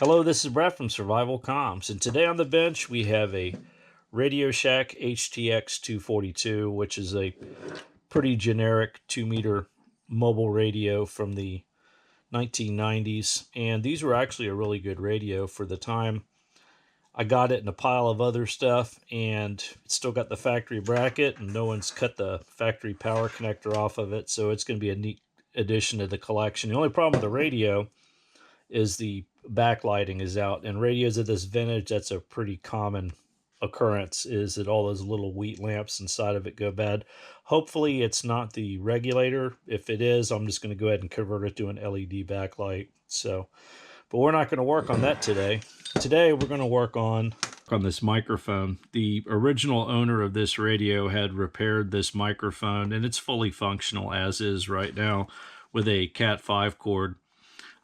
Hello, this is Brett from Survivalcomms, and today on the bench we have a Radio Shack HTX-242, which is a pretty generic 2-meter mobile radio from the 1990s, and these were actually a really good radio for the time. I got it in a pile of other stuff, and it's still got the factory bracket, and no one's cut the factory power connector off of it, so it's going to be a neat addition to the collection. The only problem with the radio is the backlighting is out, and radios of this vintage, that's a pretty common occurrence, is that all those little wheat lamps inside of it go bad. Hopefully it's not the regulator. If it is, I'm just going to go ahead and convert it to an LED backlight. But we're not going to work on that today. Today we're going to work on this microphone. The original owner of this radio had repaired this microphone, and it's fully functional as is right now with a Cat 5 cord.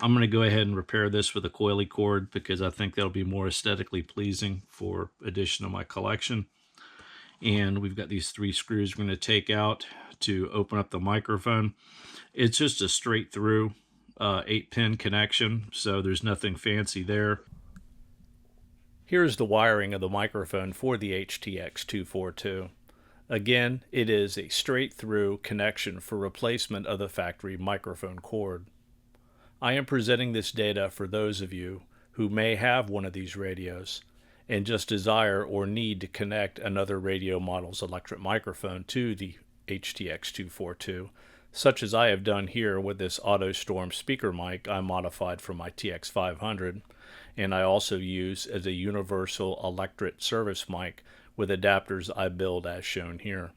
I'm going to go ahead and repair this with a coily cord because I think that'll be more aesthetically pleasing for addition to my collection. And we've got these 3 screws we're going to take out to open up the microphone. It's just a straight through 8-pin connection, so there's nothing fancy there. Here's the wiring of the microphone for the HTX-242. Again, it is a straight through connection for replacement of the factory microphone cord. I am presenting this data for those of you who may have one of these radios and just desire or need to connect another radio model's electret microphone to the HTX-242, such as I have done here with this AutoStorm speaker mic I modified from my TX500, and I also use as a universal electret service mic with adapters I build as shown here.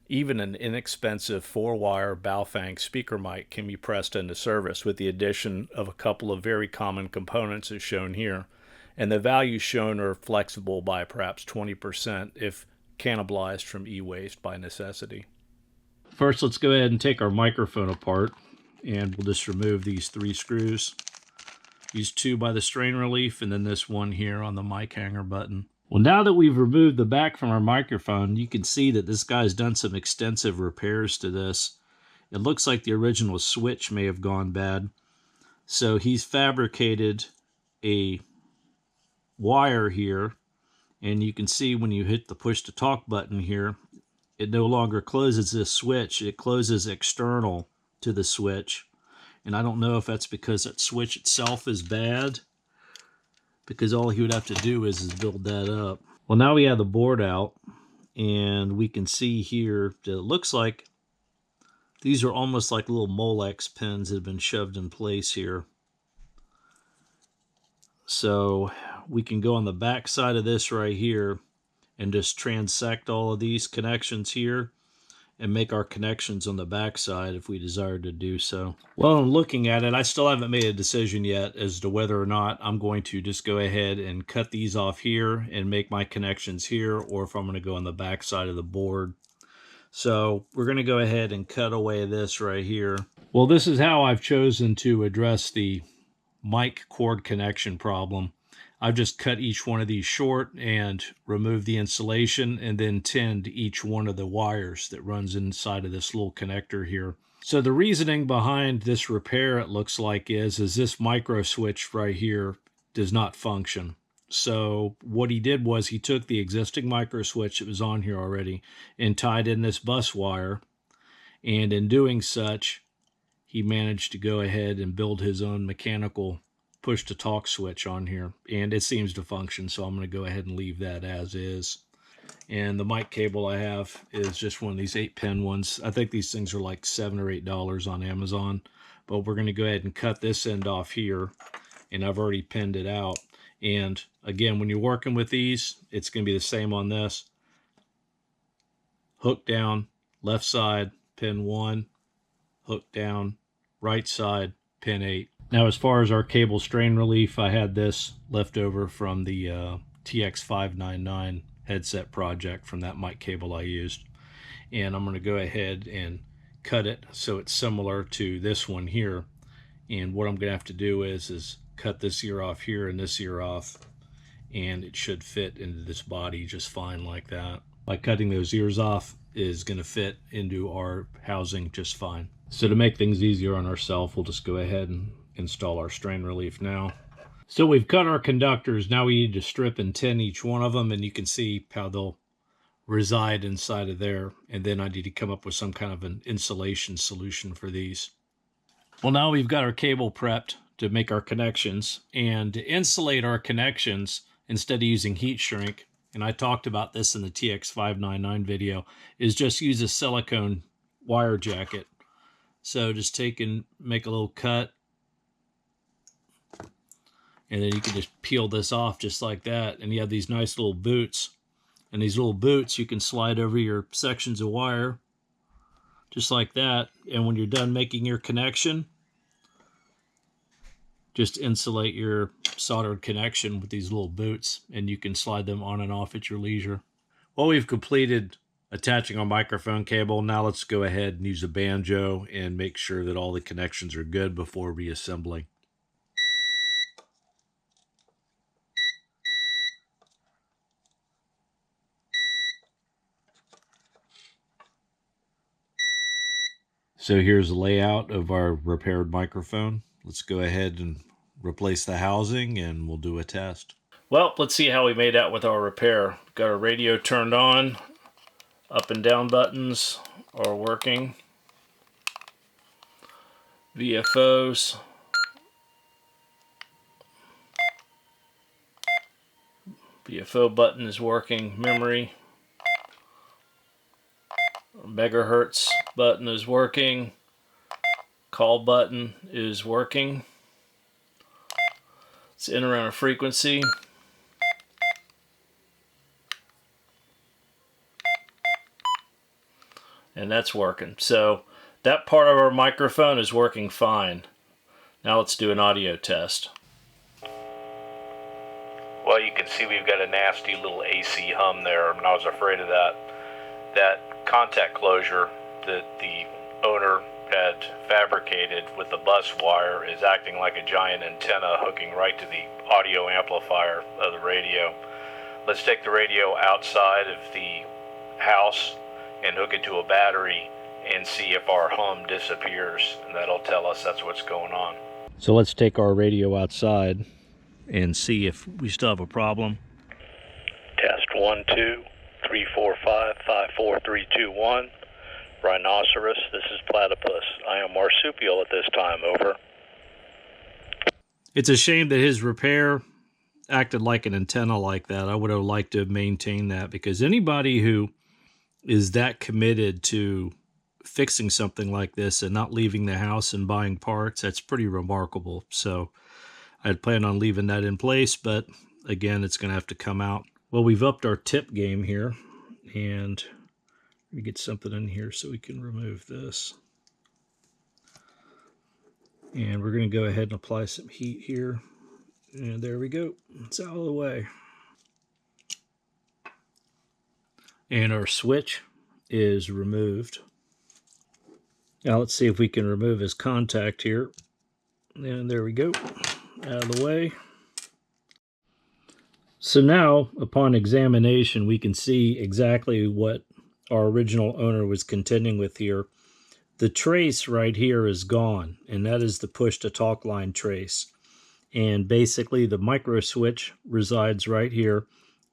Even an inexpensive 4-wire Baofeng speaker mic can be pressed into service with the addition of a couple of very common components as shown here, and the values shown are flexible by perhaps 20% if cannibalized from e-waste by necessity. First, let's go ahead and take our microphone apart, and we'll just remove these 3 screws. These 2 by the strain relief, and then this one here on the mic hanger button. Well, now that we've removed the back from our microphone, you can see that this guy's done some extensive repairs to this. It looks like the original switch may have gone bad. So he's fabricated a wire here, and you can see when you hit the push to talk button here, it no longer closes this switch. It closes external to the switch. And I don't know if that's because that switch itself is bad, because all he would have to do is build that up. Well, now we have the board out, and we can see here that it looks like these are almost like little Molex pins that have been shoved in place here. So we can go on the back side of this right here and just transect all of these connections here and make our connections on the back side if we desire to do so. Well, in looking at it, I still haven't made a decision yet as to whether or not I'm going to just go ahead and cut these off here and make my connections here, or if I'm going to go on the back side of the board. So we're going to go ahead and cut away this right here. Well, this is how I've chosen to address the mic cord connection problem. I've just cut each one of these short and removed the insulation and then tinned each one of the wires that runs inside of this little connector here. So the reasoning behind this repair, it looks like, is this micro switch right here does not function. So what he did was he took the existing micro switch that was on here already and tied in this bus wire. And in doing such, he managed to go ahead and build his own mechanical push to talk switch on here, and it seems to function, so I'm going to go ahead and leave that as is. And the mic cable I have is just one of these 8-pin ones. I think these things are like $7 or $8 on Amazon, but we're going to go ahead and cut this end off here, and I've already pinned it out. And again, when you're working with these, it's going to be the same on this. Hook down, left side, pin 1, hook down, right side, pin 8. Now, as far as our cable strain relief, I had this left over from the TX599 headset project from that mic cable I used. And I'm going to go ahead and cut it so it's similar to this one here. And what I'm going to have to do is cut this ear off here and this ear off, and it should fit into this body just fine like that. By cutting those ears off is going to fit into our housing just fine. So to make things easier on ourselves, we'll just go ahead and install our strain relief now. So we've cut our conductors. Now we need to strip and tin each one of them, and you can see how they'll reside inside of there. And then I need to come up with some kind of an insulation solution for these. Well, now we've got our cable prepped to make our connections, and to insulate our connections instead of using heat shrink, and I talked about this in the TX599 video, is just use a silicone wire jacket. So just take and make a little cut, and then you can just peel this off just like that, and you have these nice little boots. And these little boots you can slide over your sections of wire just like that, and when you're done making your connection, just insulate your soldered connection with these little boots, and you can slide them on and off at your leisure. Well, we've completed attaching our microphone cable. Now let's go ahead and use a banjo and make sure that all the connections are good before reassembling. So here's the layout of our repaired microphone. Let's go ahead and replace the housing and we'll do a test. Well, let's see how we made out with our repair. Got our radio turned on. Up and down buttons are working. VFOs. VFO button is working. Memory. Megahertz button is working. Call button is working. Let's enter on a frequency. And that's working. So that part of our microphone is working fine. Now let's do an audio test. Well, you can see we've got a nasty little AC hum there, and I was afraid of that. That contact closure that the owner had fabricated with the bus wire is acting like a giant antenna hooking right to the audio amplifier of the radio. Let's take the radio outside of the house and hook it to a battery and see if our hum disappears, and that'll tell us that's what's going on. So let's take our radio outside and see if we still have a problem. Test 1, 2, 3, 4, 5, 5, 4, 3, 2, 1. Rhinoceros, this is Platypus. I am marsupial at this time, over. It's a shame that his repair acted like an antenna like that. I would have liked to have maintained that, because anybody who is that committed to fixing something like this and not leaving the house and buying parts, that's pretty remarkable. So I'd plan on leaving that in place, but again, it's going to have to come out. Well, we've upped our tip game here, and let me get something in here so we can remove this. And we're going to go ahead and apply some heat here. And there we go. It's out of the way. And our switch is removed. Now let's see if we can remove his contact here. And there we go. Out of the way. So now, upon examination, we can see exactly what our original owner was contending with here. The trace right here is gone, and that is the push-to-talk line trace. And basically, the micro switch resides right here.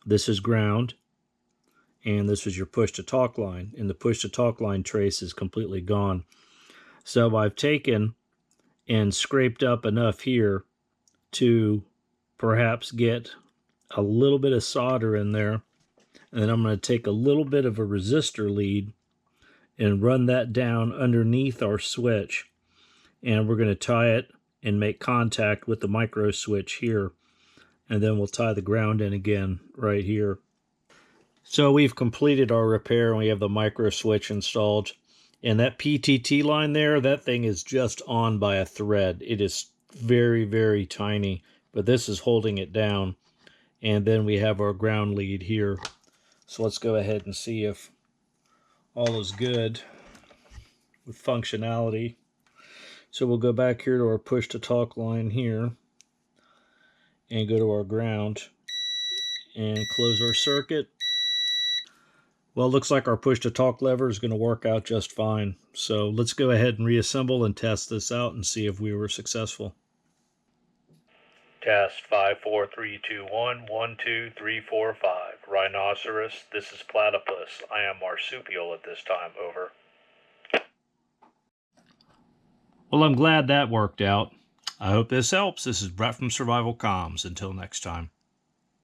This is ground, and this is your push-to-talk line, and the push-to-talk line trace is completely gone. So I've taken and scraped up enough here to perhaps get a little bit of solder in there, and then I'm going to take a little bit of a resistor lead and run that down underneath our switch, and we're going to tie it and make contact with the micro switch here, and then we'll tie the ground in again right here. So we've completed our repair, and we have the micro switch installed, and that PTT line there, that thing is just on by a thread. It is very, very tiny, but this is holding it down. And then we have our ground lead here. So let's go ahead and see if all is good with functionality. So we'll go back here to our push-to-talk line here and go to our ground and close our circuit. Well, it looks like our push-to-talk lever is going to work out just fine. So let's go ahead and reassemble and test this out and see if we were successful. Test 54321-12345. Rhinoceros, this is Platypus. I am marsupial at this time, over. Well, I'm glad that worked out. I hope this helps. This is Brett from Survivalcomms. Until next time.